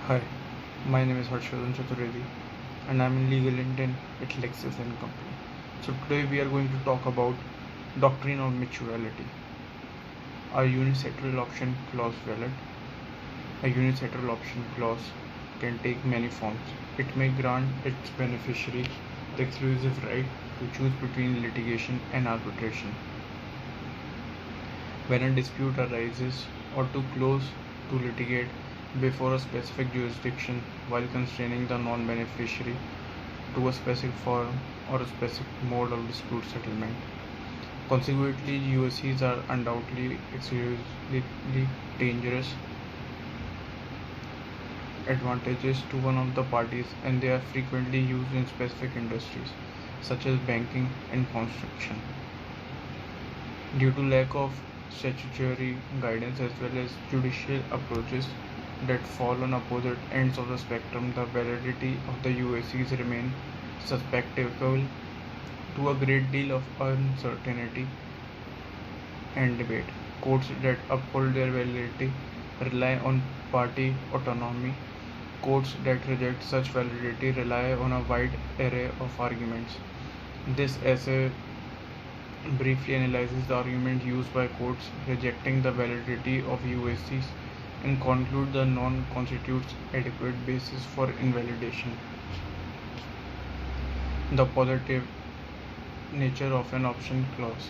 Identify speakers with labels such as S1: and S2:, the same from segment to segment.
S1: Hi, my name is Harshvardhan Chaturvedi and I'm in legal intern at Lexis and Company. So today we are going to talk about doctrine of mutuality. Are unilateral option clause valid? A unilateral option clause can take many forms. It may grant its beneficiary the exclusive right to choose between litigation and arbitration. When a dispute arises or too close to litigate before a specific jurisdiction while constraining the non-beneficiary to a specific forum or a specific mode of dispute settlement. Consequently, USCs are undoubtedly excessively dangerous advantages to one of the parties, and they are frequently used in specific industries such as banking and construction. Due to lack of statutory guidance as well as judicial approaches that fall on opposite ends of the spectrum, the validity of the USCs remain susceptible to a great deal of uncertainty and debate. Courts that uphold their validity rely on party autonomy. Courts that reject such validity rely on a wide array of arguments. This essay briefly analyzes the argument used by courts rejecting the validity of USCs and conclude the non constitutes adequate basis for invalidation. The positive nature of an option clause.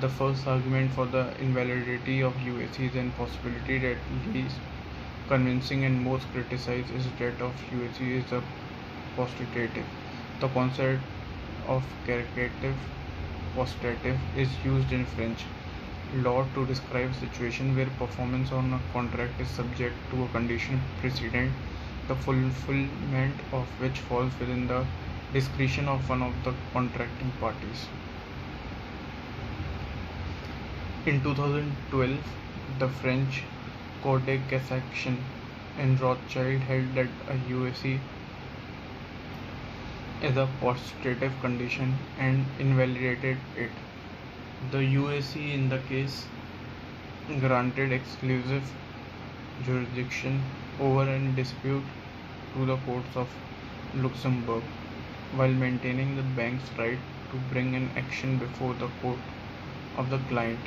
S1: The first argument for the invalidity of USCs and possibility that least convincing and most criticized is that of USC is a postulative. The concept of caricative postulative is used in French law to describe a situation where performance on a contract is subject to a condition precedent, the fulfillment of which falls within the discretion of one of the contracting parties. In 2012, the French Cour de Cassation in Rothschild held that a USC is a postulative condition and invalidated it. The USC in the case granted exclusive jurisdiction over any dispute to the courts of Luxembourg while maintaining the bank's right to bring an action before the court of the client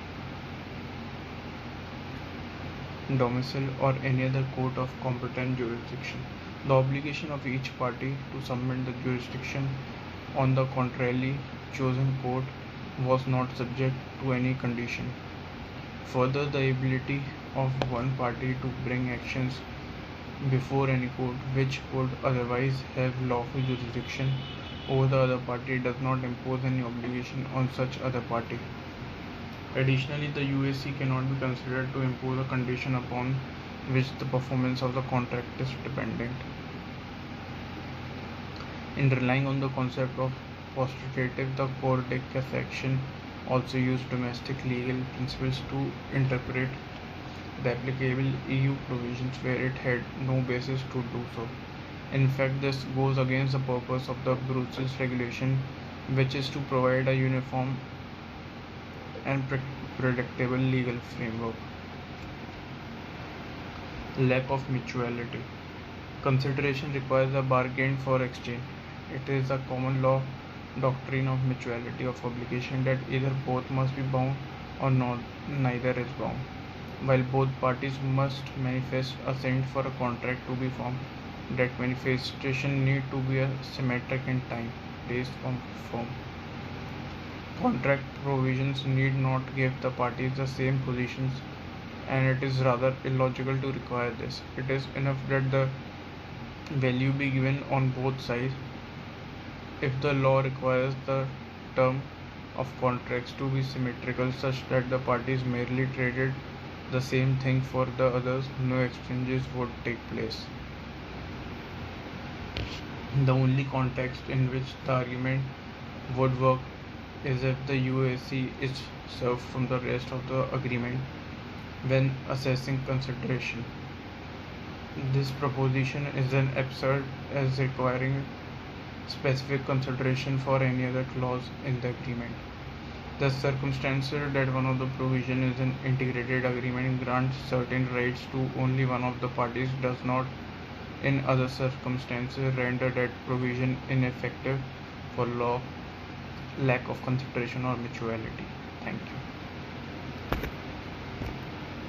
S1: domicile or any other court of competent jurisdiction. The obligation of each party to submit the jurisdiction on the contrarily chosen court was not subject to any condition. Further, the ability of one party to bring actions before any court which would otherwise have lawful jurisdiction over the other party does not impose any obligation on such other party. Additionally, the USC cannot be considered to impose a condition upon which the performance of the contract is dependent. In relying on the concept of postulative, the Cour de Cassation also used domestic legal principles to interpret the applicable EU provisions where it had no basis to do so. In fact, this goes against the purpose of the Brussels regulation, which is to provide a uniform and predictable legal framework. Lack of mutuality. Consideration requires a bargain for exchange. It is a common law doctrine of mutuality of obligation that either both must be bound or neither is bound, while both parties must manifest assent for a contract to be formed. That manifestation need to be symmetric in time, place, or form. Contract provisions need not give the parties the same positions, and it is rather illogical to require this. It is enough that the value be given on both sides. If the law requires the term of contracts to be symmetrical such that the parties merely traded the same thing for the others, no exchanges would take place. The only context in which the argument would work is if the USC is served from the rest of the agreement when assessing consideration. This proposition is then absurd as requiring specific consideration for any other clause in the agreement. The circumstance that one of the provision is an integrated agreement grants certain rights to only one of the parties does not in other circumstances render that provision ineffective for law lack of consideration or mutuality. Thank you.